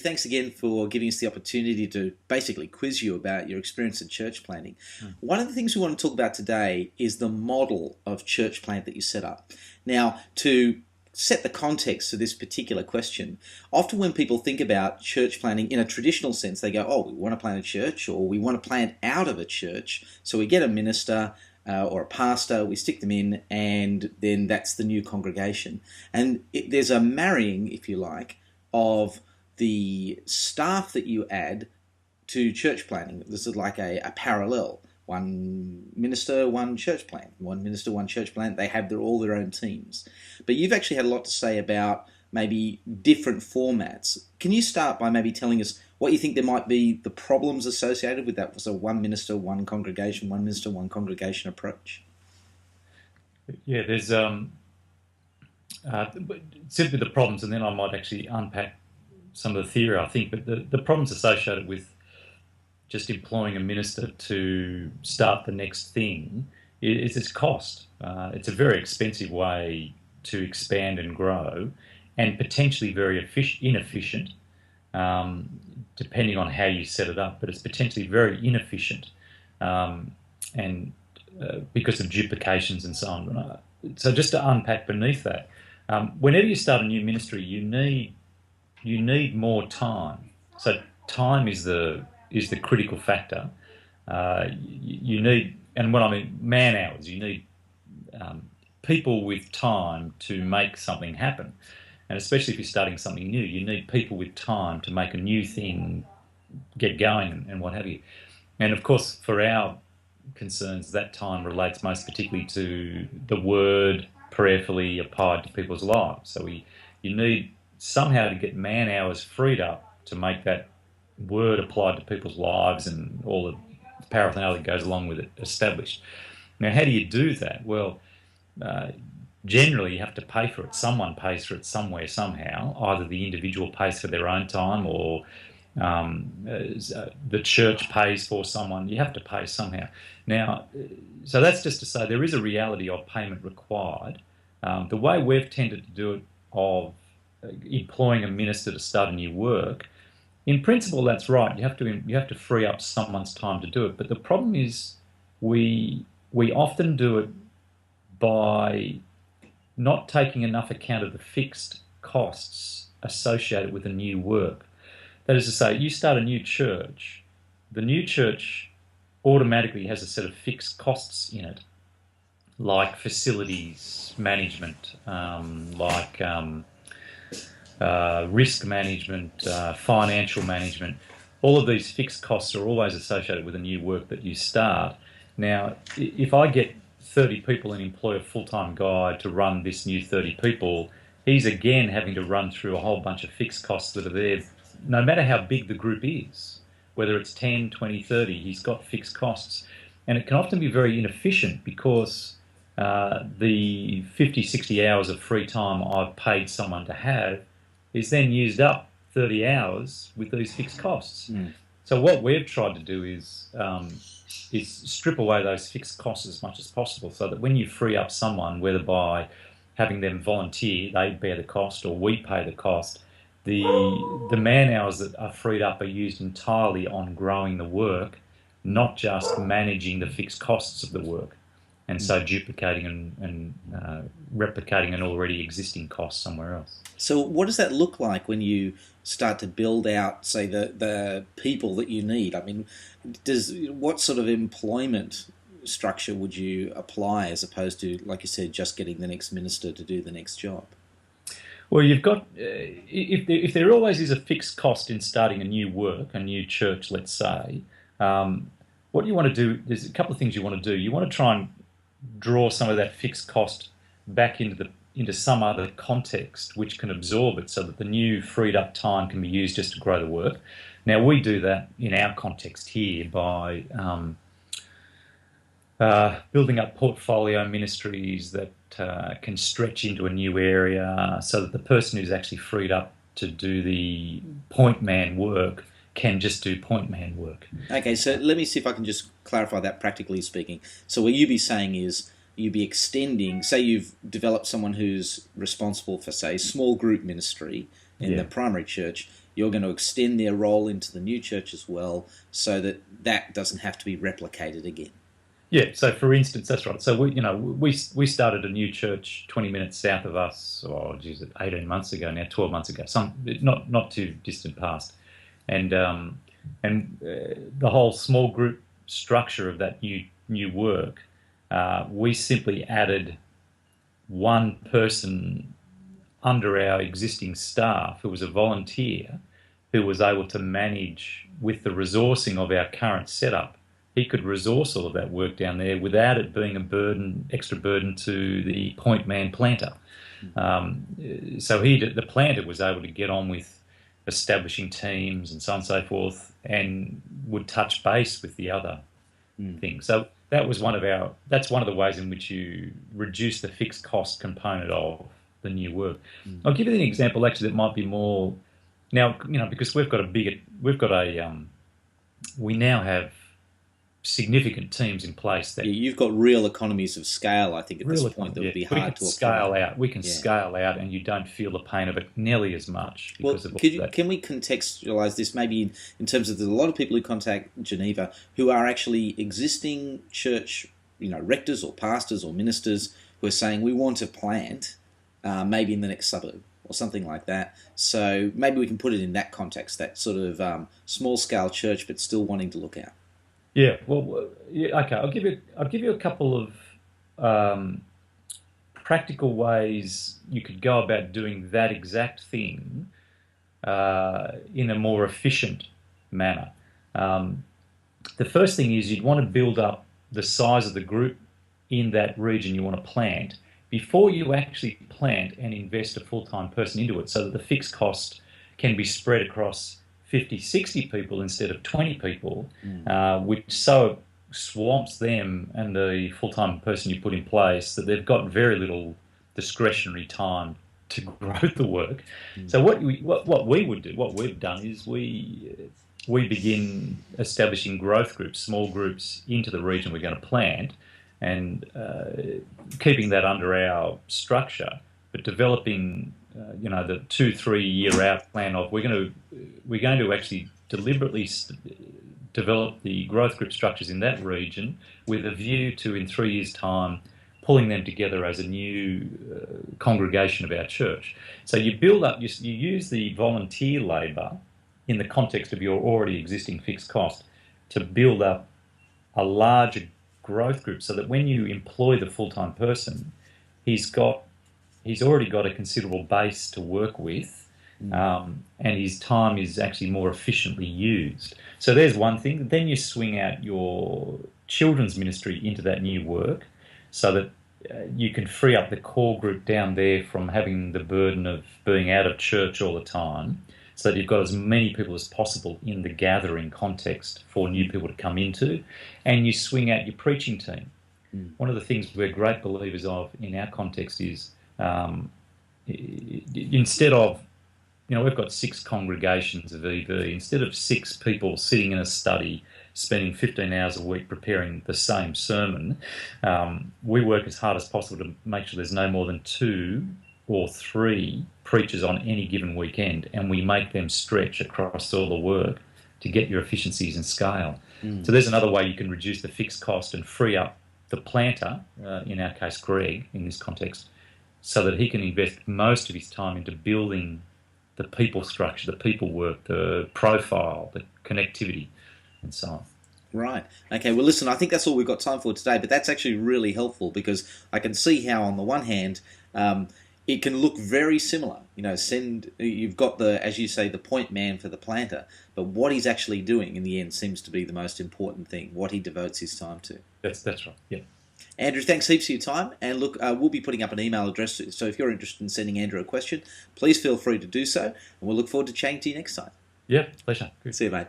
Thanks again for giving us the opportunity to basically quiz you about your experience in church planting. One of the things we want to talk about today is the model of church plant that you set up. Now, to set the context to this particular question, often when people think about church planting in a traditional sense, they go, oh, we want to plant a church, or we want to plant out of a church. So we get a minister or a pastor, we stick them in, and then that's the new congregation. And there's a marrying, if you like, of the staff that you add to church planting. This is like a parallel. One minister, one church plant. One minister, one church plant. They have all their own teams. But you've actually had a lot to say about maybe different formats. Can you start by maybe telling us what you think there might be the problems associated with that? So one minister, one congregation, one minister, one congregation approach. Yeah, there's simply the problems, and then I might actually unpack some of the theory, I think. But the problems associated with just employing a minister to start the next thing is its cost. It's a very expensive way to expand and grow, and potentially very inefficient, depending on how you set it up. But it's potentially very inefficient, and because of duplications and so on. So just to unpack beneath that, whenever you start a new ministry, you need more time. So time is the critical factor. You need, and when I mean man hours, you need people with time to make something happen. And especially if you're starting something new, you need people with time to make a new thing get going and what have you. And of course, for our concerns, that time relates most particularly to the word prayerfully applied to people's lives. So you need somehow to get man hours freed up to make that word applied to people's lives and all the paraphernalia that goes along with it established. Now, how do you do that? Well, generally you have to pay for it. Someone pays for it somewhere, somehow. Either the individual pays for their own time, or the church pays for someone. You have to pay somehow. Now, so that's just to say there is a reality of payment required. The way we've tended to do it of employing a minister to start a new work, in principle, that's right. You have to free up someone's time to do it. But the problem is we often do it by not taking enough account of the fixed costs associated with a new work. That is to say, you start a new church, the new church automatically has a set of fixed costs in it, like facilities management, like risk management, financial management. All of these fixed costs are always associated with a new work that you start. Now, if I get 30 people and employ a full-time guy to run this new 30 people, he's again having to run through a whole bunch of fixed costs that are there. No matter how big the group is, whether it's 10, 20, 30, he's got fixed costs. And it can often be very inefficient because the 50, 60 hours of free time I've paid someone to have is then used up 30 hours with these fixed costs. So what we've tried to do is strip away those fixed costs as much as possible, so that when you free up someone, whether by having them volunteer, they bear the cost, or we pay the cost, the man hours that are freed up are used entirely on growing the work, not just managing the fixed costs of the work, and so duplicating and replicating an already existing cost somewhere else. So what does that look like when you start to build out, say, the people that you need? I mean, what sort of employment structure would you apply as opposed to, like you said, just getting the next minister to do the next job? Well, you've got, if there always is a fixed cost in starting a new work, a new church, let's say, what you want to do, there's a couple of things you want to do. You want to try and draw some of that fixed cost back into some other context which can absorb it, so that the new freed up time can be used just to grow the work. Now, we do that in our context here by building up portfolio ministries that can stretch into a new area, so that the person who's actually freed up to do the point man work can just do point man work. Okay, so let me see if I can just clarify that practically speaking. So what you'd be saying is you'd be extending, say you've developed someone who's responsible for, say, small group ministry in the primary church, you're going to extend their role into the new church as well, so that that doesn't have to be replicated again. Yeah. So, for instance, that's right. So we started a new church 20 minutes south of us. 18 months ago now, 12 months ago. Some not too distant past, and the whole small group structure of that new work, we simply added one person under our existing staff who was a volunteer, who was able to manage with the resourcing of our current setup. He could resource all of that work down there without it being a extra burden to the point man planter. So the planter was able to get on with establishing teams and so on and so forth, and would touch base with the other things. So that's one of the ways in which you reduce the fixed cost component of the new work. I'll give you an example actually that might be more now, because we now have significant teams in place that you've got real economies of scale. I think at this point that would be hard to scale out. We can scale out, and you don't feel the pain of it nearly as much because of that. Can we contextualize this maybe in terms of there's a lot of people who contact Geneva who are actually existing church, rectors or pastors or ministers who are saying we want to plant maybe in the next suburb or something like that. So maybe we can put it in that context, that sort of small scale church, but still wanting to look out. Yeah, well, okay. I'll give you a couple of practical ways you could go about doing that exact thing in a more efficient manner. The first thing is you'd want to build up the size of the group in that region you want to plant before you actually plant and invest a full-time person into it, so that the fixed cost can be spread across 50, 60 people instead of 20 people, which so swamps them and the full-time person you put in place that they've got very little discretionary time to grow the work. So what we would do, what we've done is we begin establishing growth groups, small groups into the region we're going to plant, and keeping that under our structure, but developing the 2-3 year out plan of we're going to actually deliberately develop the growth group structures in that region with a view to, in 3 years' time, pulling them together as a new congregation of our church. So you build up, you use the volunteer labour in the context of your already existing fixed cost to build up a larger growth group, so that when you employ the full-time person, he's already got a considerable base to work with, and his time is actually more efficiently used. So there's one thing. Then you swing out your children's ministry into that new work, so that you can free up the core group down there from having the burden of being out of church all the time, so that you've got as many people as possible in the gathering context for new people to come into, and you swing out your preaching team. One of the things we're great believers of in our context is instead of, we've got 6 congregations of EV, instead of 6 people sitting in a study spending 15 hours a week preparing the same sermon, we work as hard as possible to make sure there's no more than 2 or 3 preachers on any given weekend, and we make them stretch across all the work to get your efficiencies and scale. So there's another way you can reduce the fixed cost and free up the planter, in our case Greg in this context, so that he can invest most of his time into building the people structure, the people work, the profile, the connectivity, and so on. Right. Okay, well listen, I think that's all we've got time for today, but that's actually really helpful, because I can see how on the one hand it can look very similar. You've got as you say, the point man for the planter, but what he's actually doing in the end seems to be the most important thing, what he devotes his time to. That's right, yeah. Andrew, thanks heaps for your time. And look, we'll be putting up an email address, so if you're interested in sending Andrew a question, please feel free to do so, and we'll look forward to chatting to you next time. Yeah, pleasure. Good. See you, mate.